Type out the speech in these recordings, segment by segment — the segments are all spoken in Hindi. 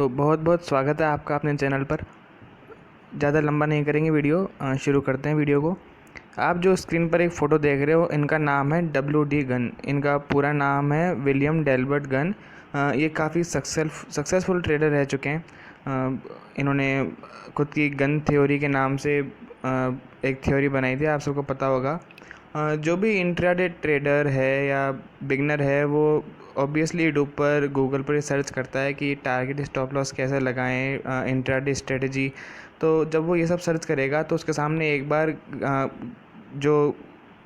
तो बहुत बहुत स्वागत है आपका अपने चैनल पर। ज़्यादा लंबा नहीं करेंगे वीडियो, शुरू करते हैं वीडियो को। आप जो स्क्रीन पर एक फ़ोटो देख रहे हो, इनका नाम है WD गन। इनका पूरा नाम है विलियम डेल्बर्ट गन। ये काफ़ी सक्सेसफुल ट्रेडर रह चुके हैं। इन्होंने खुद की गन थ्योरी के नाम से एक थ्योरी बनाई थी, आप सबको पता होगा। जो भी इंट्राडे ट्रेडर है या बिगनर है, वो ऑब्वियसली यूट्यूब पर गूगल पर सर्च करता है कि टारगेट स्टॉप लॉस कैसे लगाएं, इंट्राडे स्ट्रेटजी। तो जब वो ये सब सर्च करेगा तो उसके सामने एक बार जो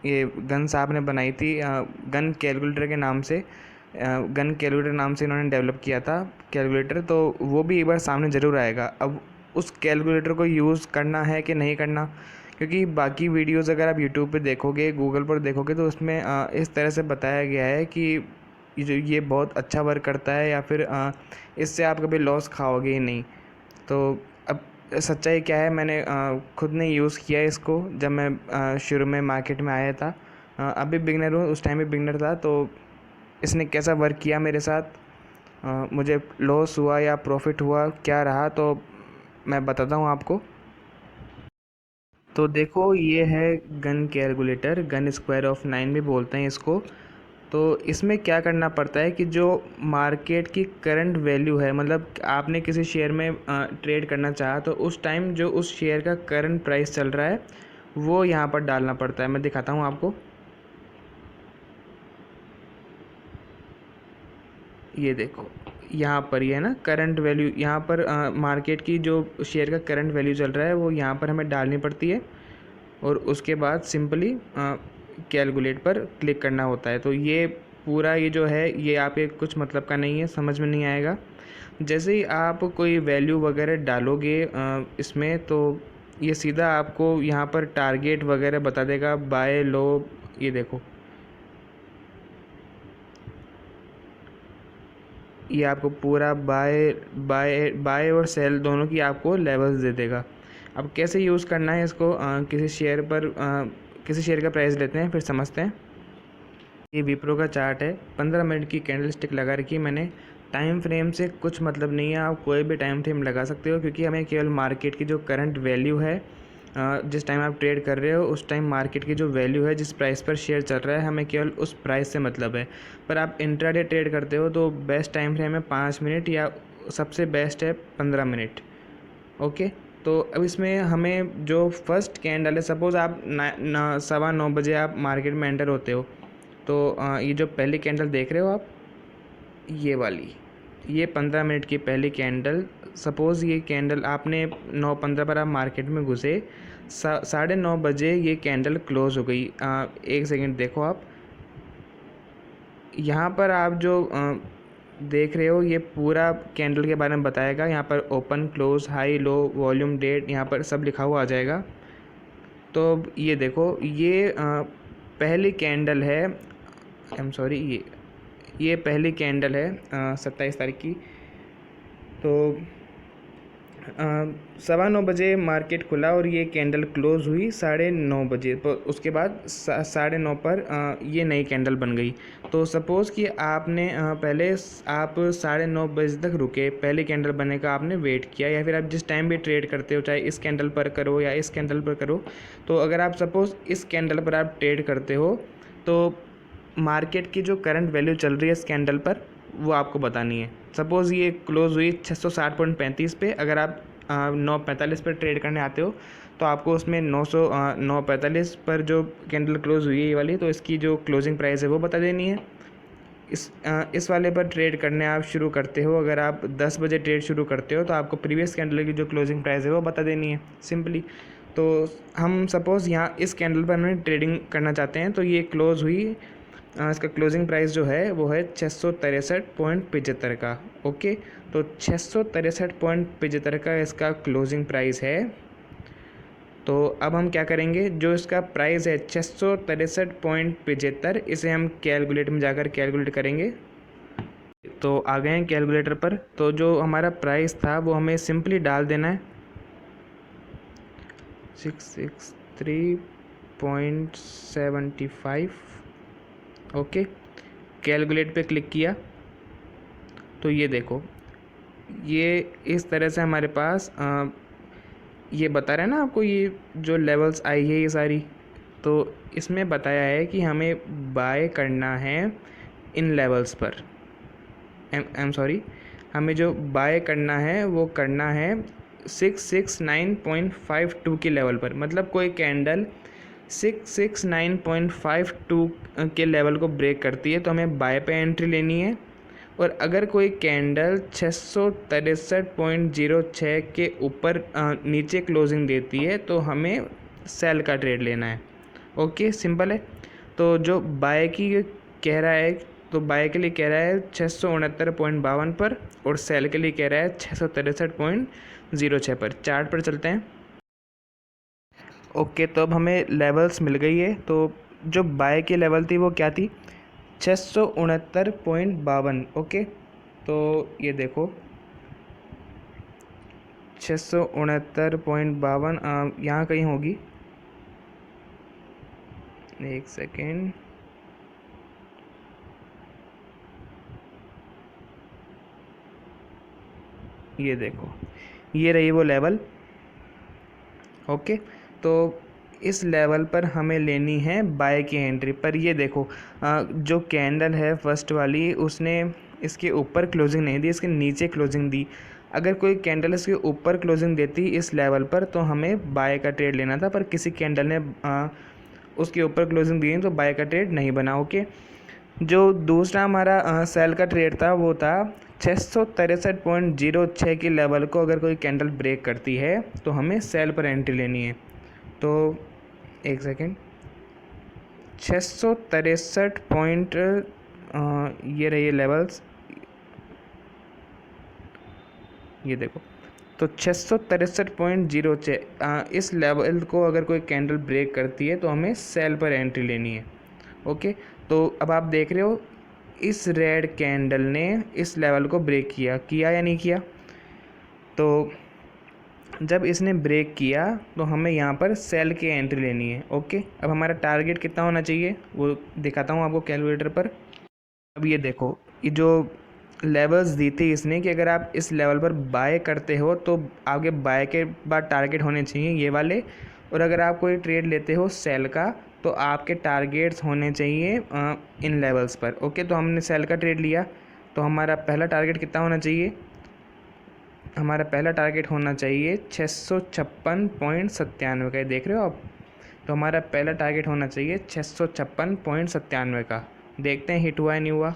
ये गन साहब ने बनाई थी, गन कैलकुलेटर के नाम से, गन कैलकुलेटर नाम से इन्होंने डेवलप किया था कैलकुलेटर, तो वो भी एक बार सामने ज़रूर आएगा। अब उस कैलकुलेटर को यूज़ करना है कि नहीं करना, क्योंकि बाकी वीडियोज़ अगर आप यूट्यूब पे देखोगे, गूगल पर देखोगे, तो उसमें इस तरह से बताया गया है कि ये बहुत अच्छा वर्क करता है या फिर इससे आप कभी लॉस खाओगे ही नहीं। तो अब सच्चाई क्या है, मैंने खुद ने यूज़ किया है इसको जब मैं शुरू में मार्केट में आया था। अभी बिगनर हूँ, उस टाइम भी बिगनर था। तो इसने कैसा वर्क किया मेरे साथ, मुझे लॉस हुआ या प्रॉफिट हुआ, क्या रहा, तो मैं बताता हूँ आपको। तो देखो, ये है gun calculator, gun square of 9 भी बोलते हैं इसको। तो इसमें क्या करना पड़ता है कि जो मार्केट की करंट वैल्यू है, मतलब आपने किसी शेयर में ट्रेड करना चाहा, तो उस टाइम जो उस शेयर का करंट प्राइस चल रहा है वो यहाँ पर डालना पड़ता है। मैं दिखाता हूँ आपको। ये देखो, यहाँ पर ये है ना करंट वैल्यू, यहाँ पर मार्केट की जो शेयर का करंट वैल्यू चल रहा है वो यहाँ पर हमें डालनी पड़ती है, और उसके बाद सिंपली कैलकुलेट पर क्लिक करना होता है। तो ये पूरा ये जो है, ये आपके कुछ मतलब का नहीं है, समझ में नहीं आएगा। जैसे ही आप कोई वैल्यू वगैरह डालोगे इसमें, तो ये सीधा आपको यहाँ पर टारगेट वगैरह बता देगा, बाय लो। ये देखो, ये आपको पूरा बाय बाय बाय और सेल दोनों की आपको लेवल्स दे देगा। अब कैसे यूज़ करना है इसको, किसी शेयर का प्राइस लेते हैं, फिर समझते हैं। ये विप्रो का चार्ट है, 15 मिनट की कैंडल स्टिक लगा रखी है मैंने। टाइम फ्रेम से कुछ मतलब नहीं है, आप कोई भी टाइम फ्रेम लगा सकते हो, क्योंकि हमें केवल मार्केट की जो करंट वैल्यू है, जिस टाइम आप ट्रेड कर रहे हो उस टाइम मार्केट की जो वैल्यू है, जिस प्राइस पर शेयर चल रहा है, हमें केवल उस प्राइस से मतलब है। पर आप इंट्राडे ट्रेड करते हो तो बेस्ट टाइम फ्रेम है 5 मिनट, या सबसे बेस्ट है 15 मिनट। ओके। तो अब इसमें हमें जो फर्स्ट कैंडल है, सपोज़ आप 9:15 बजे आप मार्केट में एंटर होते हो, तो ये जो पहली कैंडल देख रहे हो आप, ये वाली, ये 15 मिनट की पहली कैंडल। सपोज़ ये कैंडल आपने 9:15 पर आप मार्केट में घुसे, 9:30 बजे ये कैंडल क्लोज हो गई। एक सेकंड देखो आप, यहाँ पर आप जो देख रहे हो, ये पूरा कैंडल के बारे में बताएगा। यहाँ पर ओपन, क्लोज, हाई, लो, वॉल्यूम, डेट, यहाँ पर सब लिखा हुआ आ जाएगा। तो ये देखो, ये पहली कैंडल है, आई एम सॉरी, ये पहली कैंडल है 27 तारीख की। तो 9:15 मार्केट खुला और ये कैंडल क्लोज हुई 9:30 बजे। तो उसके बाद 9:30 पर ये नई कैंडल बन गई। तो सपोज़ कि आपने पहले आप 9:30 तक रुके, पहली कैंडल बनने का आपने वेट किया, या फिर आप जिस टाइम भी ट्रेड करते हो, चाहे इस कैंडल पर करो या इस कैंडल पर करो, तो अगर आप सपोज़ इस कैंडल पर आप ट्रेड करते हो, तो मार्केट की जो करंट वैल्यू चल रही है इस कैंडल पर, वो आपको बतानी है। सपोज़ ये क्लोज़ हुई 660.35 पे, अगर आप 9:45 पर ट्रेड करने आते हो, तो आपको उसमें 9:45 पर जो कैंडल क्लोज़ हुई है ये वाली, तो इसकी जो क्लोजिंग प्राइस है वो बता देनी है। इस वाले पर ट्रेड करने आप शुरू करते हो, अगर आप 10 बजे ट्रेड शुरू करते हो, तो आपको प्रीवियस कैंडल की जो क्लोजिंग प्राइस है वो बता देनी है सिंपली। तो हम सपोज़ यहाँ इस कैंडल पर हमें ट्रेडिंग करना चाहते हैं, तो ये क्लोज़ हुई, इसका क्लोजिंग प्राइस जो है वो है 663.75 का। ओके। तो 663.75 का इसका क्लोजिंग प्राइस है। तो अब हम क्या करेंगे, जो इसका प्राइस है 663.75, इसे हम कैलकुलेट में जाकर कैलकुलेट करेंगे। तो आ गए हैं कैलकुलेटर पर। तो जो हमारा प्राइस था वो हमें सिंपली डाल देना है, 663.75। ओके। कैलकुलेट पे क्लिक किया तो ये देखो, ये इस तरह से हमारे पास ये बता रहा है ना आपको, ये जो लेवल्स आई है ये सारी, तो इसमें बताया है कि हमें बाय करना है इन लेवल्स पर। आई एम सॉरी, हमें जो बाय करना है वो करना है 669.52 के लेवल पर। मतलब कोई कैंडल 669.52 के लेवल को ब्रेक करती है तो हमें बाय पे एंट्री लेनी है, और अगर कोई कैंडल 663.06 के ऊपर नीचे क्लोजिंग देती है तो हमें सेल का ट्रेड लेना है। ओके, सिंपल है। तो जो बाय की कह रहा है, तो बाय के लिए कह रहा है 669.52 पर, और सेल के लिए कह रहा है 663.06 पर। चार्ट पर चलते हैं। ओके, तो अब हमें लेवल्स मिल गई है। तो जो बाय की लेवल थी वो क्या थी? 669.52। ओके, तो ये देखो 669.52 यहाँ कहीं होगी। एक सेकेंड, ये देखो, ये रही वो लेवल। ओके, तो इस लेवल पर हमें लेनी है बाय की एंट्री। पर ये देखो जो कैंडल है फर्स्ट वाली, उसने इसके ऊपर क्लोजिंग नहीं दी, इसके नीचे क्लोजिंग दी। अगर कोई कैंडल इसके ऊपर क्लोजिंग देती इस लेवल पर तो हमें बाय का ट्रेड लेना था, पर किसी कैंडल ने उसके ऊपर क्लोजिंग दी तो बाय का ट्रेड नहीं बना। ओके, जो दूसरा हमारा सेल का ट्रेड था वो था 663.06 की लेवल को अगर कोई कैंडल ब्रेक करती है तो हमें सेल पर एंट्री लेनी है। तो एक सेकेंड, 663 पॉइंट, ये रही लेवल्स, ये देखो। तो 663.06 इस लेवल को अगर कोई कैंडल ब्रेक करती है तो हमें सेल पर एंट्री लेनी है। ओके, तो अब आप देख रहे हो इस रेड कैंडल ने इस लेवल को ब्रेक किया या नहीं किया? तो जब इसने ब्रेक किया तो हमें यहाँ पर सेल की एंट्री लेनी है। ओके, अब हमारा टारगेट कितना होना चाहिए वो दिखाता हूँ आपको कैलकुलेटर पर। अब ये देखो, ये जो लेवल्स दी थी इसने कि अगर आप इस लेवल पर बाय करते हो तो आगे बाय के बाद टारगेट होने चाहिए ये वाले, और अगर आप कोई ट्रेड लेते हो सेल का तो आपके टारगेट्स होने चाहिए इन लेवल्स पर। ओके, तो हमने सेल का ट्रेड लिया तो हमारा पहला टारगेट कितना होना चाहिए? हमारा पहला टारगेट होना चाहिए 656.97 का, देख रहे हो आप? तो हमारा पहला टारगेट होना चाहिए 656.97 का। देखते हैं हिट हुआ है नहीं हुआ।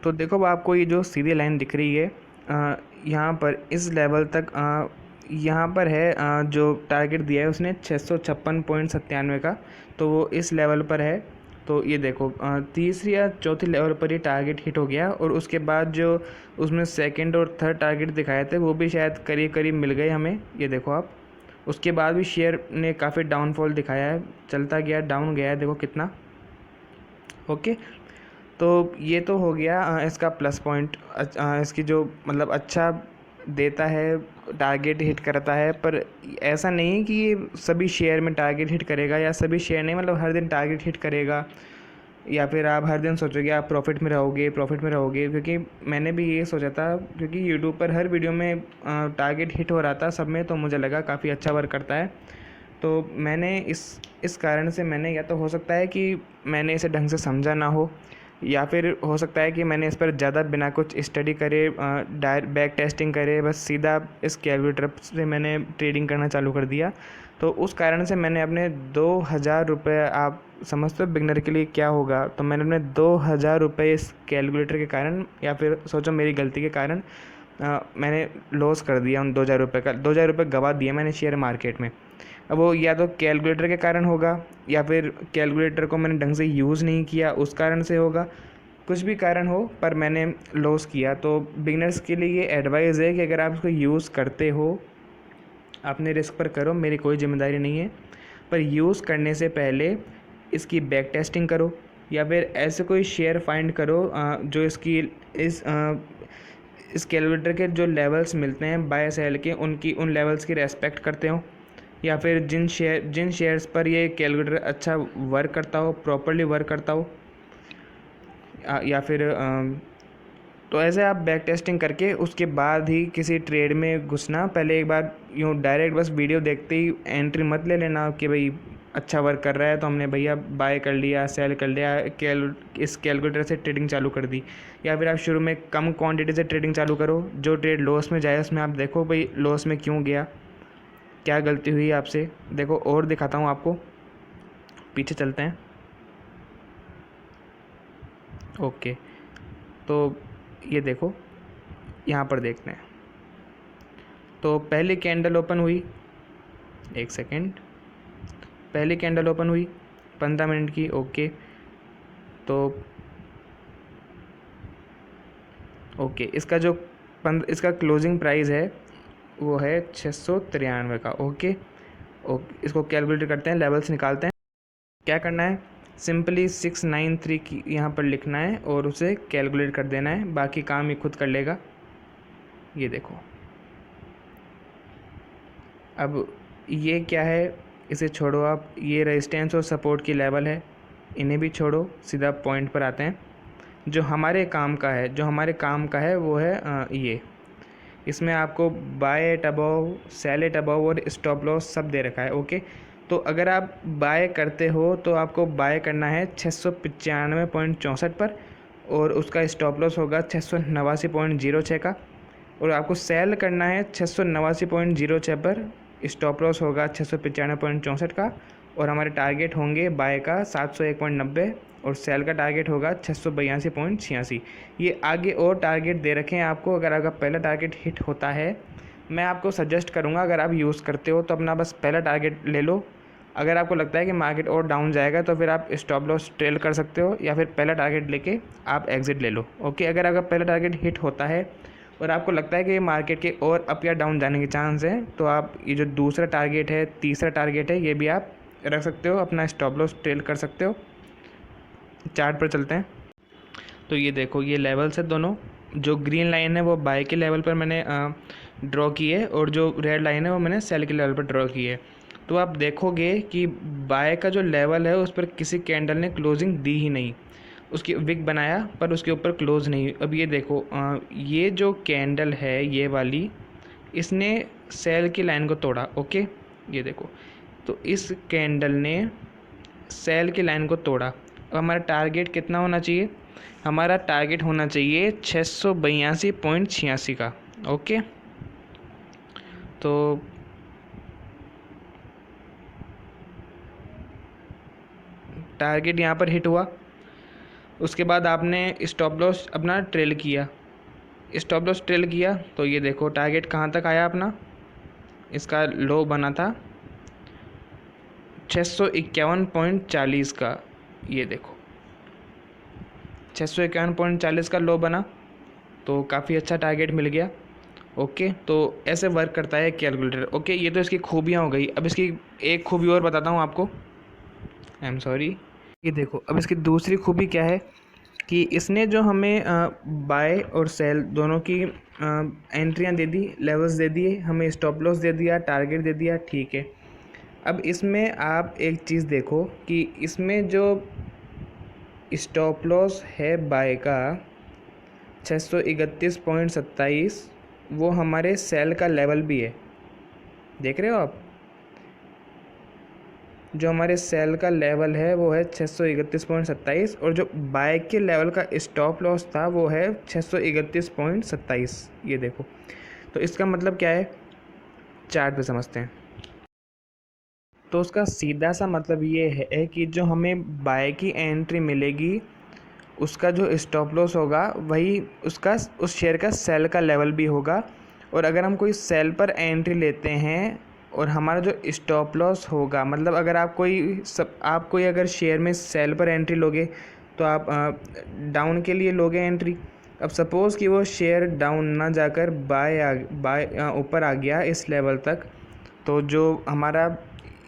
तो देखो अब आपको ये जो सीधी लाइन दिख रही है यहाँ पर इस लेवल तक यहाँ पर है जो टारगेट दिया है उसने 656.97 का, तो वो इस लेवल पर है। तो ये देखो तीसरी या चौथी लेवल पर ये टारगेट हिट हो गया, और उसके बाद जो उसमें सेकंड और थर्ड टारगेट दिखाए थे वो भी शायद करीब करीब मिल गए हमें। ये देखो आप, उसके बाद भी शेयर ने काफ़ी डाउनफॉल दिखाया है, चलता गया, डाउन गया है, देखो कितना। ओके, तो ये तो हो गया इसका प्लस पॉइंट। इसकी जो मतलब अच्छा देता है, टारगेट हिट करता है, पर ऐसा नहीं है कि ये सभी शेयर में टारगेट हिट करेगा, या सभी शेयर नहीं मतलब हर दिन टारगेट हिट करेगा, या फिर आप हर दिन सोचोगे आप प्रॉफिट में रहोगे क्योंकि मैंने भी ये सोचा था, क्योंकि यूट्यूब पर हर वीडियो में टारगेट हिट हो रहा था सब में, तो मुझे लगा काफ़ी अच्छा वर्क करता है। तो मैंने इस कारण से मैंने, या तो हो सकता है कि मैंने इसे ढंग से समझा ना हो, या फिर हो सकता है कि मैंने इस पर ज़्यादा बिना कुछ स्टडी करे बैक टेस्टिंग करे बस सीधा इस कैलकुलेटर से मैंने ट्रेडिंग करना चालू कर दिया। तो उस कारण से मैंने अपने 2,000 रुपये, आप समझते हो बिगनर के लिए क्या होगा, तो मैंने अपने 2,000 रुपये इस कैलकुलेटर के कारण, या फिर सोचो मेरी गलती के कारण मैंने लॉस कर दिया उन 2,000 रुपये का। 2,000 रुपये गवा दिए मैंने शेयर मार्केट में। अब वो या तो कैलकुलेटर के कारण होगा, या फिर कैलकुलेटर को मैंने ढंग से यूज़ नहीं किया उस कारण से होगा, कुछ भी कारण हो, पर मैंने लॉस किया। तो बिगनर्स के लिए ये एडवाइस है कि अगर आप इसको यूज़ करते हो अपने रिस्क पर करो, मेरी कोई जिम्मेदारी नहीं है, पर यूज़ करने से पहले इसकी बैक टेस्टिंग करो, या फिर ऐसे कोई शेयर फाइंड करो जो इसकी इस कैलकुलेटर के जो लेवल्स मिलते हैं बाय सेल के, उन लेवल्स की रेस्पेक्ट करते हो, या फिर जिन शेयर्स पर ये कैलकुलेटर अच्छा वर्क करता हो, प्रॉपरली वर्क करता हो, या फिर तो ऐसे आप बैक टेस्टिंग करके उसके बाद ही किसी ट्रेड में घुसना। पहले एक बार यूँ डायरेक्ट बस वीडियो देखते ही एंट्री मत ले लेना कि भाई अच्छा वर्क कर रहा है तो हमने भैया बाय कर लिया, सेल कर लिया, इस कैलकुलेटर से ट्रेडिंग चालू कर दी। या फिर आप शुरू में कम क्वांटिटी से ट्रेडिंग चालू करो, जो ट्रेड लॉस में जाए उसमें आप देखो भाई लॉस में क्यों गया, क्या गलती हुई आपसे। देखो और दिखाता हूँ आपको, पीछे चलते हैं। ओके, तो ये देखो यहाँ पर देखते हैं। तो पहली कैंडल ओपन हुई, एक सेकेंड, पहली कैंडल ओपन हुई 15 मिनट की। ओके, तो ओके इसका क्लोजिंग प्राइस है वो है 693 का। ओके, इसको कैलकुलेट करते हैं, लेवल्स निकालते हैं। क्या करना है, सिंपली 693 की यहाँ पर लिखना है और उसे कैलकुलेट कर देना है, बाकी काम ये खुद कर लेगा। ये देखो, अब ये क्या है, इसे छोड़ो आप, ये रेजिस्टेंस और सपोर्ट की लेवल है, इन्हें भी छोड़ो, सीधा पॉइंट पर आते हैं। जो हमारे काम का है वो है ये, इसमें आपको buy at above, sell at above और स्टॉप लॉस सब दे रखा है। ओके, तो अगर आप बाय करते हो तो आपको बाय करना है 695.64 पर और उसका स्टॉप लॉस होगा 689.06 का, और आपको सेल करना है 689.06 पर, स्टॉप लॉस होगा 695.64 का, और हमारे टारगेट होंगे बाय का 701.90 और सेल का टारगेट होगा 682.86। ये आगे और टारगेट दे रखे हैं आपको। अगर आपका पहला टारगेट हिट होता है, मैं आपको सजेस्ट करूंगा अगर आप यूज़ करते हो तो अपना बस पहला टारगेट ले लो। अगर आपको लगता है कि मार्केट और डाउन जाएगा तो फिर आप स्टॉप लॉस ट्रेल कर सकते हो या फिर पहला टारगेट लेके आप एग्ज़िट ले लो। ओके, अगर आपका पहला टारगेट हिट होता है और आपको लगता है कि मार्केट के और अप या डाउन जाने के चांस हैं तो आप ये जो दूसरा टारगेट है, तीसरा टारगेट है, ये भी आप रख सकते हो, अपना स्टॉप लॉस ट्रेल कर सकते हो। चार्ट पर चलते हैं। तो ये देखो, ये लेवल्स है दोनों, जो ग्रीन लाइन है वो बाय के लेवल पर मैंने ड्रॉ की है और जो रेड लाइन है वो मैंने सेल के लेवल पर ड्रॉ की है। तो आप देखोगे कि बाय का जो लेवल है उस पर किसी कैंडल ने क्लोजिंग दी ही नहीं, उसकी विक बनाया पर उसके ऊपर क्लोज नहीं। अब ये देखो, ये जो कैंडल है ये वाली, इसने सेल की लाइन को तोड़ा। ओके, ये देखो, तो इस कैंडल ने सेल की लाइन को तोड़ा। अब हमारा टारगेट कितना होना चाहिए, हमारा टारगेट होना चाहिए 682.86 का। ओके, तो टारगेट यहाँ पर हिट हुआ, उसके बाद आपने स्टॉप लॉस अपना ट्रेल किया, स्टॉप लॉस ट्रेल किया तो ये देखो टारगेट कहाँ तक आया अपना, इसका लो बना था 651.40 का। ये देखो 651.40 का लो बना, तो काफ़ी अच्छा टारगेट मिल गया। ओके, तो ऐसे वर्क करता है कैलकुलेटर। ओके, ये तो इसकी खूबियाँ हो गई। अब इसकी एक खूबी और बताता हूँ आपको, आई एम सॉरी। ये देखो, अब इसकी दूसरी खूबी क्या है कि इसने जो हमें बाय और सेल दोनों की एंट्रियाँ दे दी, लेवल्स दे दिए, हमें स्टॉप लॉस दे दिया, टारगेट दे दिया, ठीक है। अब इसमें आप एक चीज़ देखो कि इसमें जो स्टॉप लॉस है बाय का 631.27, वो हमारे सेल का लेवल भी है, देख रहे हो आप, जो हमारे सेल का लेवल है वो है 631.27 और जो बाय के लेवल का स्टॉप लॉस था वो है 631.27। ये देखो, तो इसका मतलब क्या है, चार्ट पे समझते हैं। तो उसका सीधा सा मतलब ये है कि जो हमें बाय की एंट्री मिलेगी उसका जो स्टॉप लॉस होगा वही उसका उस शेयर का सेल का लेवल भी होगा। और अगर हम कोई सेल पर एंट्री लेते हैं और हमारा जो स्टॉप लॉस होगा, मतलब अगर आप कोई अगर शेयर में सेल पर एंट्री लोगे तो आप डाउन के लिए लोगे एंट्री। अब सपोज़ कि वो शेयर डाउन ना जाकर बाय ऊपर आ गया इस लेवल तक, तो जो हमारा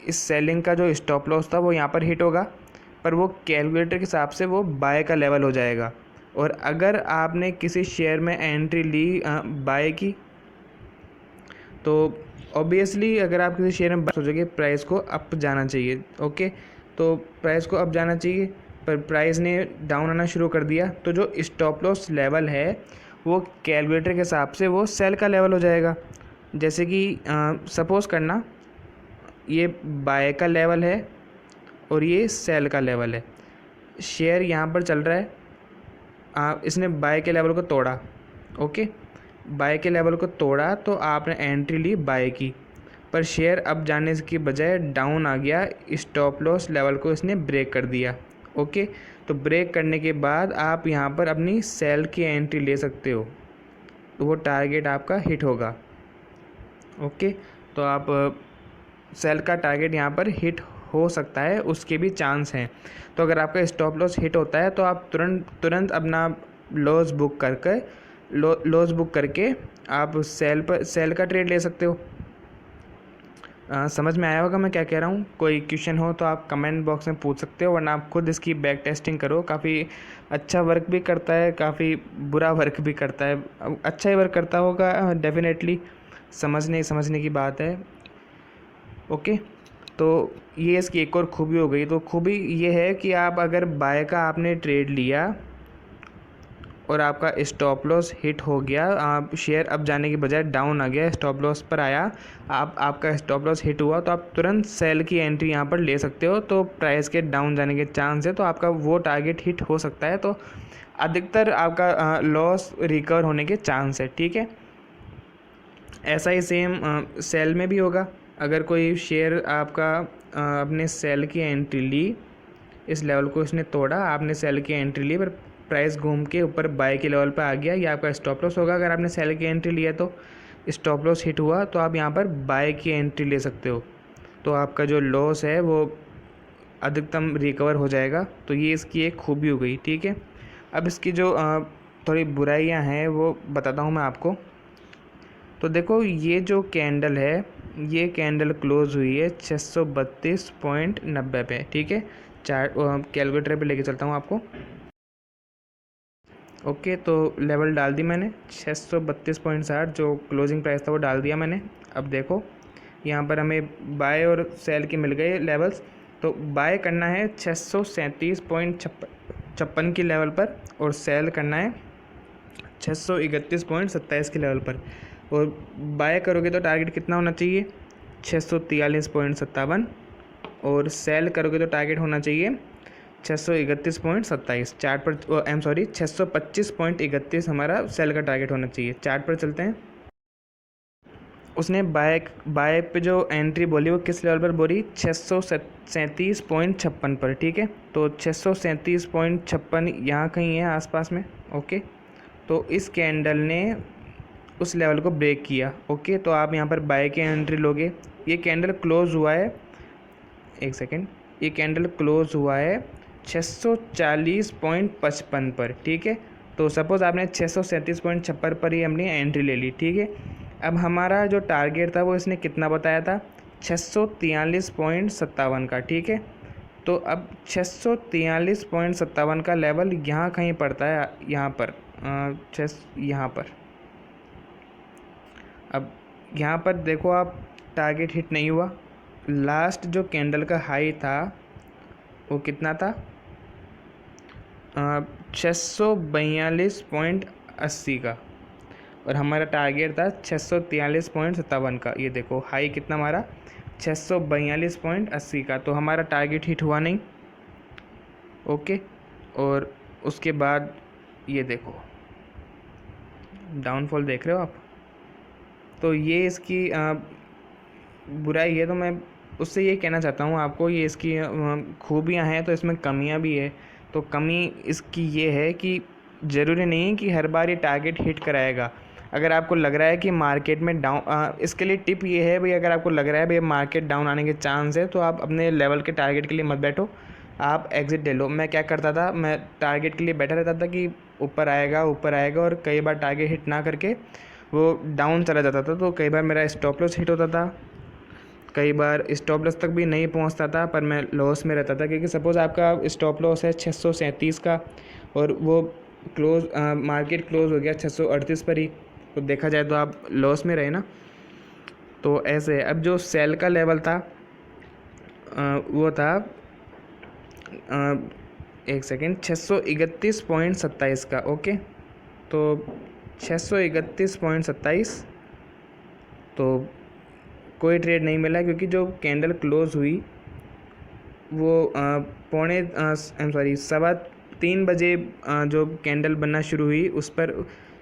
इस सेलिंग का जो स्टॉप लॉस था वो यहाँ पर हिट होगा, पर वो कैलकुलेटर के हिसाब से वो बाय का लेवल हो जाएगा। और अगर आपने किसी शेयर में एंट्री ली बाय की, तो ऑब्वियसली अगर आप किसी शेयर में सोचोगे प्राइस को अप जाना चाहिए। ओके, तो प्राइस को अप जाना चाहिए पर प्राइस ने डाउन आना शुरू कर दिया, तो जो स्टॉप लॉस लेवल है वो कैलकुलेटर के हिसाब से वो सेल का लेवल हो जाएगा। जैसे कि सपोज़ करना ये बाय का लेवल है और ये सेल का लेवल है। शेयर यहाँ पर चल रहा है, इसने बाय के लेवल को तोड़ा, ओके, बाय के लेवल को तोड़ा तो आपने एंट्री ली बाय की, पर शेयर अब जाने की बजाय डाउन आ गया, स्टॉप लॉस लेवल को इसने ब्रेक कर दिया, ओके। तो ब्रेक करने के बाद आप यहाँ पर अपनी सेल की एंट्री ले सकते हो, तो वो टारगेट आपका हिट होगा, ओके। तो आप सेल का टारगेट यहाँ पर हिट हो सकता है, उसके भी चांस हैं। तो अगर आपका स्टॉप लॉस हिट होता है तो आप तुरंत अपना लॉस बुक करके आप सेल का ट्रेड ले सकते हो। समझ में आया होगा मैं क्या कह रहा हूँ। कोई क्वेश्चन हो तो आप कमेंट बॉक्स में पूछ सकते हो, वरना आप खुद इसकी बैक टेस्टिंग करो। काफ़ी अच्छा वर्क भी करता है, काफ़ी बुरा वर्क भी करता है। अच्छा ही वर्क करता होगा डेफिनेटली, समझने की बात है, ओके। तो ये इसकी एक और खूबी हो गई। तो खूबी ये है कि आप अगर बाय का आपने ट्रेड लिया और आपका स्टॉप लॉस हिट हो गया, आप शेयर अब जाने की बजाय डाउन आ गया, स्टॉप लॉस पर आया, आपका स्टॉप लॉस हिट हुआ, तो आप तुरंत सेल की एंट्री यहाँ पर ले सकते हो। तो प्राइस के डाउन जाने के चांस है, तो आपका वो टारगेट हिट हो सकता है। तो अधिकतर आपका लॉस रिकवर होने के चांस है, ठीक है। ऐसा ही सेम सेल में भी होगा। अगर कोई शेयर आपका अपने सेल की एंट्री ली, इस लेवल को इसने तोड़ा, आपने सेल की एंट्री ली, पर प्राइस घूम के ऊपर बाय के लेवल पर आ गया, ये आपका स्टॉप लॉस होगा। अगर आपने सेल की एंट्री लिया तो स्टॉप लॉस हिट हुआ, तो आप यहाँ पर बाय की एंट्री ले सकते हो, तो आपका जो लॉस है वो अधिकतम रिकवर हो जाएगा। तो ये इसकी एक खूबी हो गई, ठीक है। अब इसकी जो थोड़ी बुराइयाँ हैं वो बताता हूँ मैं आपको। तो देखो ये जो कैंडल है, ये कैंडल क्लोज हुई है 632.90 पे, ठीक है। चार्ट कैलकुलेटर पे लेके चलता हूँ आपको, ओके। तो लेवल डाल दी मैंने 632.60, जो क्लोजिंग प्राइस था वो डाल दिया मैंने। अब देखो यहाँ पर हमें बाय और सेल के मिल गए लेवल्स। तो बाय करना है 637.56 की लेवल पर, और सेल करना है 631.27 के लेवल पर। और बाय करोगे तो टारगेट कितना होना चाहिए, 643.57, और सेल करोगे तो टारगेट होना चाहिए 631.27। चार्ट पर 625.31 हमारा सेल का टारगेट होना चाहिए। चार्ट पर चलते हैं। उसने बाय पे जो एंट्री बोली वो किस लेवल पर बोली, 637.56 पर, ठीक है। तो 637.56 यहाँ कहीं है आसपास में, ओके। तो इस कैंडल ने उस लेवल को ब्रेक किया, ओके। तो आप यहाँ पर बाय की एंट्री लोगे। ये कैंडल क्लोज हुआ है, एक सेकेंड, ये कैंडल क्लोज हुआ है 640.55 पर, ठीक है। तो सपोज़ आपने 637.56 पर ही अपनी एंट्री ले ली, ठीक है। अब हमारा जो टारगेट था वो इसने कितना बताया था, 643.57 का, ठीक है। तो अब 643.57 का लेवल यहाँ कहीं पड़ता है, यहाँ पर यहाँ पर। अब यहाँ पर देखो आप, टारगेट हिट नहीं हुआ। लास्ट जो कैंडल का हाई था वो कितना था, 642.80 का, और हमारा टारगेट था 643.57 का। ये देखो हाई कितना हमारा, 642.80 का। तो हमारा टारगेट हिट हुआ नहीं, ओके। और उसके बाद ये देखो डाउनफॉल देख रहे हो आप। तो ये इसकी बुराई है। तो मैं उससे ये कहना चाहता हूँ आपको, ये इसकी खूबियाँ हैं तो इसमें कमियाँ भी है। तो कमी इसकी ये है कि ज़रूरी नहीं है कि हर बार ये टारगेट हिट कराएगा। अगर आपको लग रहा है कि मार्केट में डाउन, इसके लिए टिप ये है भाई, अगर आपको लग रहा है भाई मार्केट डाउन आने के चांस है, तो आप अपने लेवल के टारगेट के लिए मत बैठो, आप एग्ज़िट ले लो। मैं क्या करता था, मैं टारगेट के लिए बैठा रहता था कि ऊपर आएगा, और कई बार टारगेट हिट ना करके वो डाउन चला जाता था। तो कई बार मेरा स्टॉप लॉस हिट होता था, कई बार स्टॉप लॉस तक भी नहीं पहुंचता था, पर मैं लॉस में रहता था। क्योंकि सपोज़ आपका स्टॉप लॉस है 637 का, और वो मार्केट क्लोज हो गया 638 पर ही, तो देखा जाए तो आप लॉस में रहे ना। तो ऐसे है। अब जो सेल का लेवल था वो था एक सेकेंड, 631.27 का, ओके। तो 631.27। तो कोई ट्रेड नहीं मिला क्योंकि जो कैंडल क्लोज हुई वो सवा 3 बजे जो कैंडल बनना शुरू हुई उस पर,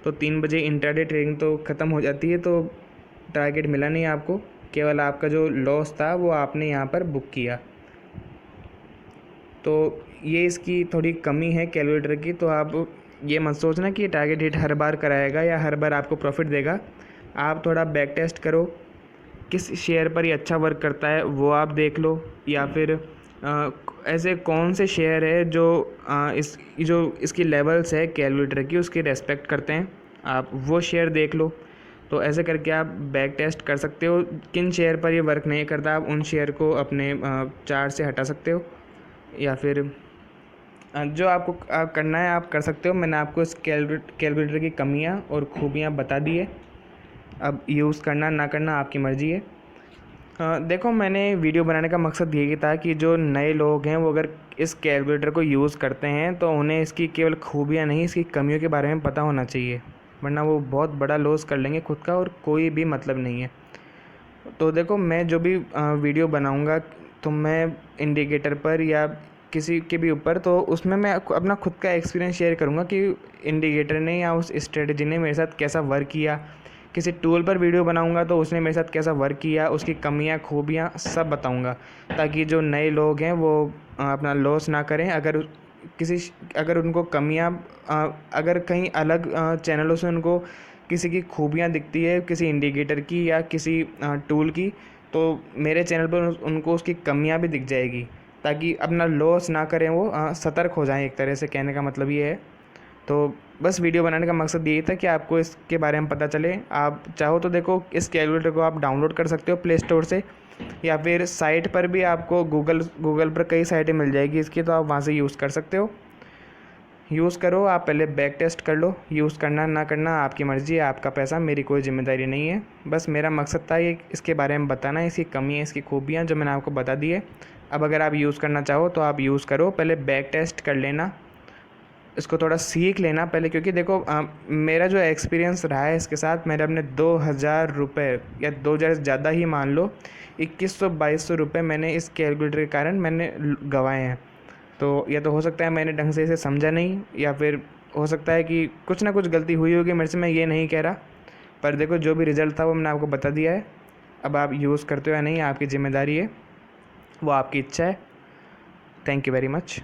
तो 3 बजे इंट्राडे ट्रेडिंग तो ख़त्म हो जाती है, तो टारगेट मिला नहीं आपको, केवल आपका जो लॉस था वो आपने यहाँ पर बुक किया। तो ये इसकी थोड़ी कमी है कैलकुलेटर की। तो आप ये मत सोचना कि ये टारगेट हिट हर बार कराएगा या हर बार आपको प्रॉफिट देगा। आप थोड़ा बैक टेस्ट करो, किस शेयर पर ये अच्छा वर्क करता है वो आप देख लो, या फिर ऐसे कौन से शेयर है जो इसकी लेवल्स है कैलकुलेटर की उसकी रेस्पेक्ट करते हैं, आप वो शेयर देख लो। तो ऐसे करके आप बैक टेस्ट कर सकते हो, किन शेयर पर ये वर्क नहीं करता आप उन शेयर को अपने चार्ट से हटा सकते हो, या फिर जो आपको करना है आप कर सकते हो। मैंने आपको इस कैलकुलेटर की कमियां और खूबियां बता दी है, अब यूज़ करना ना करना आपकी मर्ज़ी है। देखो, मैंने वीडियो बनाने का मकसद यही था कि जो नए लोग हैं वो अगर इस कैलकुलेटर को यूज़ करते हैं तो उन्हें इसकी केवल खूबियां नहीं, इसकी कमियों के बारे में पता होना चाहिए, वरना वो बहुत बड़ा लॉस कर लेंगे खुद का और कोई भी मतलब नहीं है। तो देखो, मैं जो भी वीडियो बनाऊंगा तो मैं इंडिकेटर पर या किसी के भी ऊपर, तो उसमें मैं अपना खुद का एक्सपीरियंस शेयर करूंगा कि इंडिकेटर ने या उस स्ट्रेटजी ने मेरे साथ कैसा वर्क किया। किसी टूल पर वीडियो बनाऊंगा तो उसने मेरे साथ कैसा वर्क किया, उसकी कमियां खूबियां सब बताऊंगा, ताकि जो नए लोग हैं वो अपना लॉस ना करें। अगर उनको कमियां अगर कहीं अलग चैनलों से उनको किसी की खूबियां दिखती है, किसी इंडिकेटर की या किसी टूल की, तो मेरे चैनल पर उनको उसकी कमियां भी दिख जाएगी, ताकि अपना लॉस ना करें, वो सतर्क हो जाएं। एक तरह से कहने का मतलब ये है। तो बस वीडियो बनाने का मकसद यही था कि आपको इसके बारे में पता चले। आप चाहो तो देखो, इस कैलकुलेटर को आप डाउनलोड कर सकते हो प्ले स्टोर से, या फिर साइट पर भी आपको गूगल पर कई साइटें मिल जाएगी इसकी, तो आप वहाँ से यूज़ कर सकते हो। यूज़ करो, आप पहले बैक टेस्ट कर लो, यूज़ करना ना करना आपकी मर्ज़ी है, आपका पैसा, मेरी कोई ज़िम्मेदारी नहीं है। बस मेरा मकसद था ये इसके बारे में बताना, इसकी कमियाँ, इसकी खूबियाँ जो मैंने आपको बता दी है। अब अगर आप यूज़ करना चाहो तो आप यूज़ करो, पहले बैक टेस्ट कर लेना, इसको थोड़ा सीख लेना पहले, क्योंकि देखो मेरा जो एक्सपीरियंस रहा है इसके साथ, मैंने अपने 2,000 रुपये या 2,000 ज़्यादा ही मान लो, 2100-2200 रुपये मैंने इस कैलकुलेटर के कारण मैंने गंवाए हैं। तो या तो हो सकता है मैंने ढंग से इसे समझा नहीं, या फिर हो सकता है कि कुछ ना कुछ गलती हुई होगी मेरे से, मैं ये नहीं कह रहा। पर देखो, जो भी रिज़ल्ट था वो मैंने आपको बता दिया है। अब आप यूज़ करते हो या नहीं आपकी ज़िम्मेदारी है, वो आपकी इच्छा है। Thank you very much.